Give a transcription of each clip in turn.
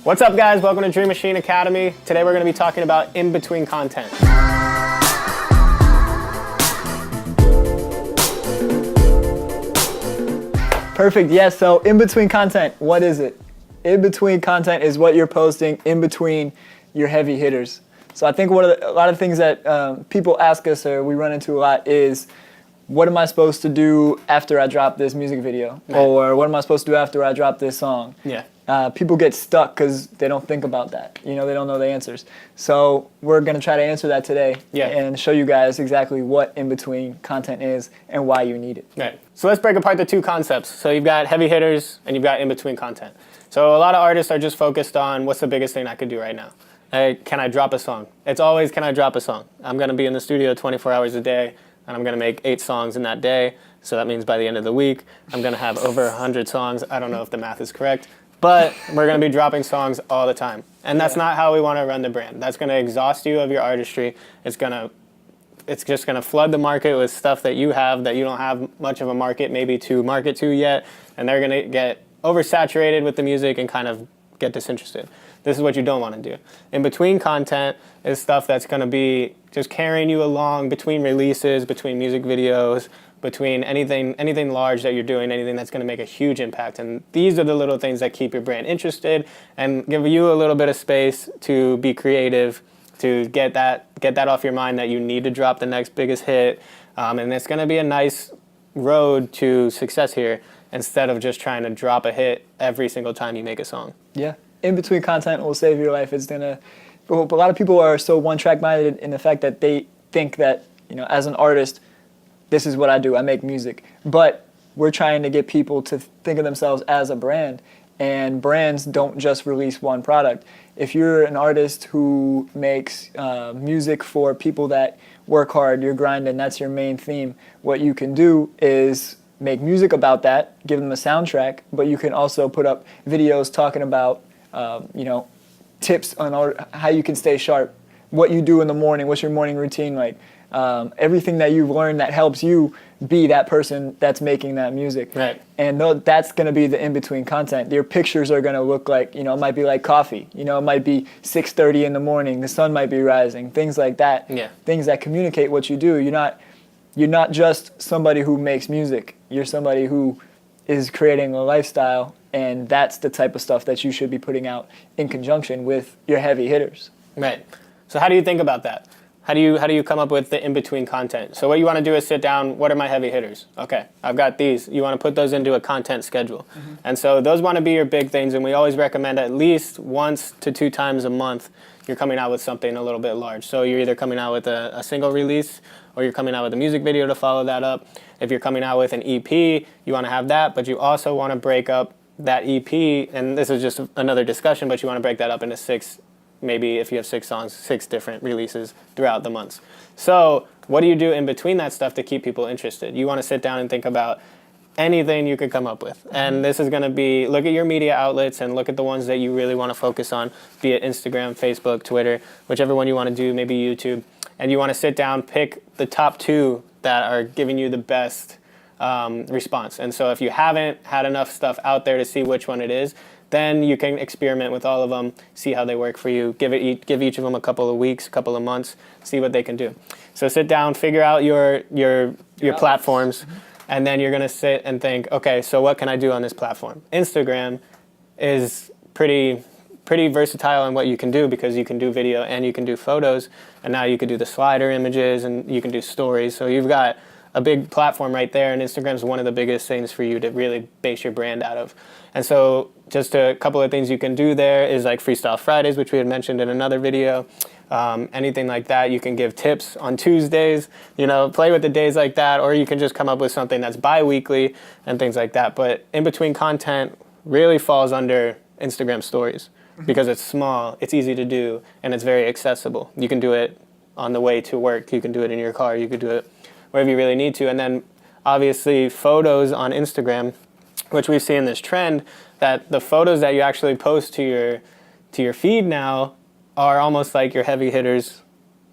What's up, guys? Welcome to Dream Machine Academy. Today we're going to be talking about in-between content. Perfect. Yes. So in-between content, what is it? In-between content is what you're posting in between your heavy hitters. So I think a lot of things that people ask us or we run into a lot is, what am I supposed to do after I drop this music video? Right. Or what am I supposed to do after I drop this song? Yeah. People get stuck because they don't think about that. You know, they don't know the answers. So we're going to try to answer that today and show you guys exactly what in-between content is and why you need it. Right. So let's break apart the two concepts. So you've got heavy hitters and you've got in-between content. So a lot of artists are just focused on what's the biggest thing I could do right now. Hey, can I drop a song? It's always, can I drop a song? I'm going to be in the studio 24 hours a day and I'm going to make 8 songs in that day. So that means by the end of the week, I'm going to have over 100 songs. I don't know if the math is correct. But we're going to be dropping songs all the time. And that's not how we want to run the brand. That's going to exhaust you of your artistry. It's just going to flood the market with stuff that you have that you don't have much of a market maybe to market to yet. And they're going to get oversaturated with the music and kind of get disinterested. This is what you don't want to do. In between content is stuff that's going to be just carrying you along between releases, between music videos, between anything large that you're doing, anything that's going to make a huge impact. And these are the little things that keep your brand interested and give you a little bit of space to be creative, to get that off your mind that you need to drop the next biggest hit. And it's going to be a nice road to success here instead of just trying to drop a hit every single time you make a song. Yeah. In-between content will save your life. It's gonna. A lot of people are so one-track minded in the fact that they think that, you know, as an artist, this is what I do. I make music. But we're trying to get people to think of themselves as a brand. And brands don't just release one product. If you're an artist who makes music for people that work hard, you're grinding, that's your main theme, what you can do is make music about that, give them a soundtrack, but you can also put up videos talking about tips on how you can stay sharp, what you do in the morning, what's your morning routine like, everything that you've learned that helps you be that person that's making that music. Right. And that's going to be the in-between content. Your pictures are going to look like, it might be like coffee. It might be 6:30 in the morning. The sun might be rising. Things like that. Yeah. Things that communicate what you do. You're not just somebody who makes music. You're somebody who is creating a lifestyle, and that's the type of stuff that you should be putting out in conjunction with your heavy hitters. Right. So how do you think about that? How do you come up with the in-between content? So what you want to do is sit down, what are my heavy hitters? Okay, I've got these. You want to put those into a content schedule. Mm-hmm. And so those want to be your big things, and we always recommend at least 1 to 2 times a month you're coming out with something a little bit large. So you're either coming out with a single release, or you're coming out with a music video to follow that up. If you're coming out with an EP, you want to have that, but you also want to break up that EP, and this is just another discussion, but you want to break that up into 6, maybe if you have 6 songs, 6 different releases throughout the months. So what do you do in between that stuff to keep people interested? You want to sit down and think about anything you could come up with. And this is going to be, look at your media outlets and look at the ones that you really want to focus on, be it Instagram, Facebook, Twitter, whichever one you want to do, maybe YouTube. And you want to sit down, pick the top 2 that are giving you the best response. And so if you haven't had enough stuff out there to see which one it is, then you can experiment with all of them, see how they work for you, give each of them a couple of weeks, a couple of months, see what they can do. So sit down, figure out your platforms, mm-hmm. and then you're going to sit and think, okay, so what can I do on this platform? Instagram is pretty versatile in what you can do because you can do video and you can do photos, and now you can do the slider images and you can do stories. So you've got a big platform right there, and Instagram is one of the biggest things for you to really base your brand out of. And so just a couple of things you can do there is like Freestyle Fridays, which we had mentioned in another video. Anything like that. You can give tips on Tuesdays, play with the days like that, or you can just come up with something that's bi-weekly and things like that. But in-between content really falls under Instagram stories because it's small, it's easy to do, and it's very accessible. You can do it on the way to work. You can do it in your car. You could do it wherever you really need to. And then obviously photos on Instagram, which we see in this trend, that the photos that you actually post to your feed now are almost like your heavy hitters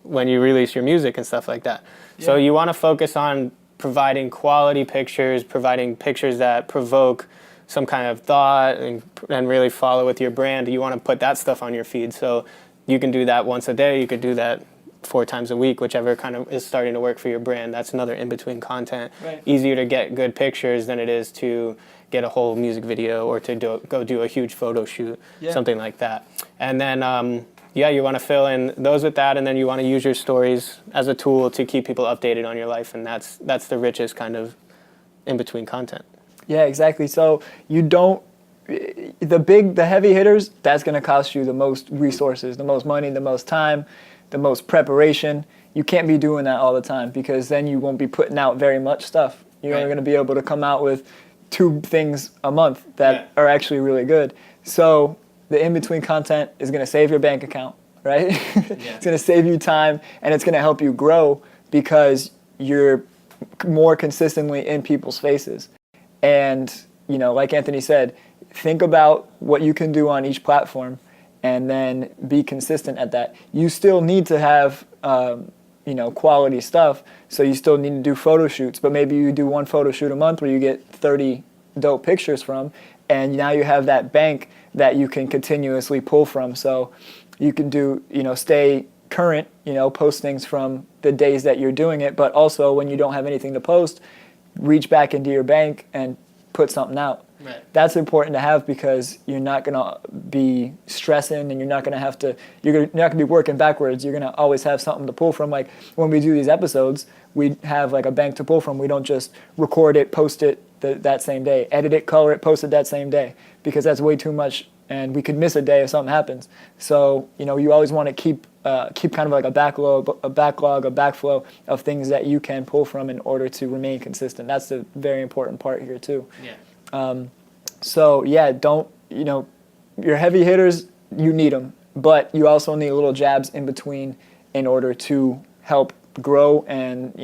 when you release your music and stuff like that. Yeah. So you want to focus on providing quality pictures, providing pictures that provoke some kind of thought and really follow with your brand, you want to put that stuff on your feed. So you can do that once a day. You could do that 4 times a week, whichever kind of is starting to work for your brand. That's another in-between content. Right. Easier to get good pictures than it is to get a whole music video or to go do a huge photo shoot, something like that. And then, you want to fill in those with that, and then you want to use your stories as a tool to keep people updated on your life, and that's the richest kind of in-between content. Yeah, exactly. So you don't, the heavy hitters, that's going to cost you the most resources, the most money, the most time, the most preparation. You can't be doing that all the time because then you won't be putting out very much stuff. You're only going to be able to come out with 2 things a month that are actually really good. So the in-between content is going to save your bank account, right? It's going to save you time, and it's going to help you grow because you're more consistently in people's faces. And, like Anthony said, think about what you can do on each platform and then be consistent at that. You still need to have, quality stuff. So you still need to do photo shoots, but maybe you do 1 photo shoot a month where you get 30 dope pictures from, and now you have that bank that you can continuously pull from. So you can do, stay current, post things from the days that you're doing it, but also when you don't have anything to post, reach back into your bank and put something out. Right. That's important to have because you're not going to be stressing and you're not going to be working backwards. You're going to always have something to pull from. Like when we do these episodes, we have like a bank to pull from. We don't just record it, post it that same day, edit it, color it, post it that same day, because that's way too much and we could miss a day if something happens. So, you always want to keep kind of like a backflow of things that you can pull from in order to remain consistent. That's the very important part here too. Yeah. Don't, your heavy hitters, you need them, but you also need little jabs in between in order to help grow and,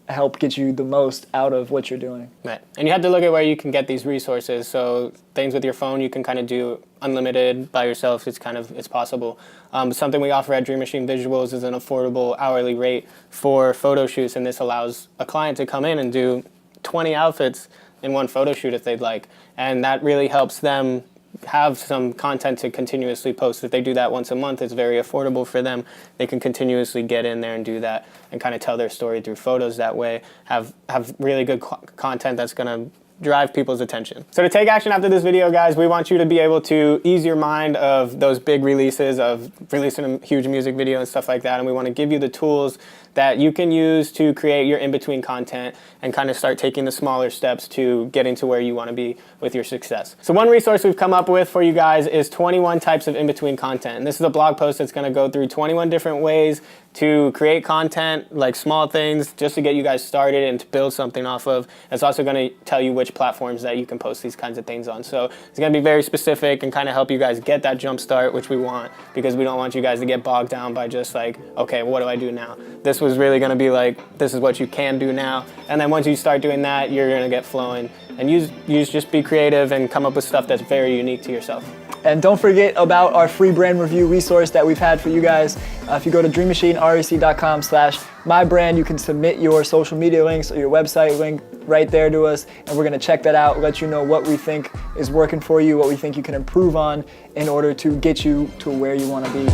help get you the most out of what you're doing. Right. And you have to look at where you can get these resources. So things with your phone, you can kind of do unlimited by yourself. It's possible. Something we offer at Dream Machine Visuals is an affordable hourly rate for photo shoots, and this allows a client to come in and do 20 outfits in 1 photo shoot if they'd like. And that really helps them have some content to continuously post. If they do that once a month, it's very affordable for them. They can continuously get in there and do that and kind of tell their story through photos that way, have really good content that's going to drive people's attention. So to take action after this video, guys, we want you to be able to ease your mind of those big releases, of releasing a huge music video and stuff like that, and we want to give you the tools that you can use to create your in-between content and kind of start taking the smaller steps to getting to where you want to be with your success. So one resource we've come up with for you guys is 21 types of in-between content. And this is a blog post that's going to go through 21 different ways to create content, like small things, just to get you guys started and to build something off of. It's also going to tell you which platforms that you can post these kinds of things on. So it's going to be very specific and kind of help you guys get that jump start, which we want, because we don't want you guys to get bogged down by just like, okay, what do I do now? This was really going to be like, this is what you can do now. And then once you start doing that, you're going to get flowing. And just be creative and come up with stuff that's very unique to yourself. And don't forget about our free brand review resource that we've had for you guys. If you go to dreammachinerec.com/mybrand, you can submit your social media links or your website link right there to us, and we're going to check that out, let you know what we think is working for you, what we think you can improve on in order to get you to where you want to be.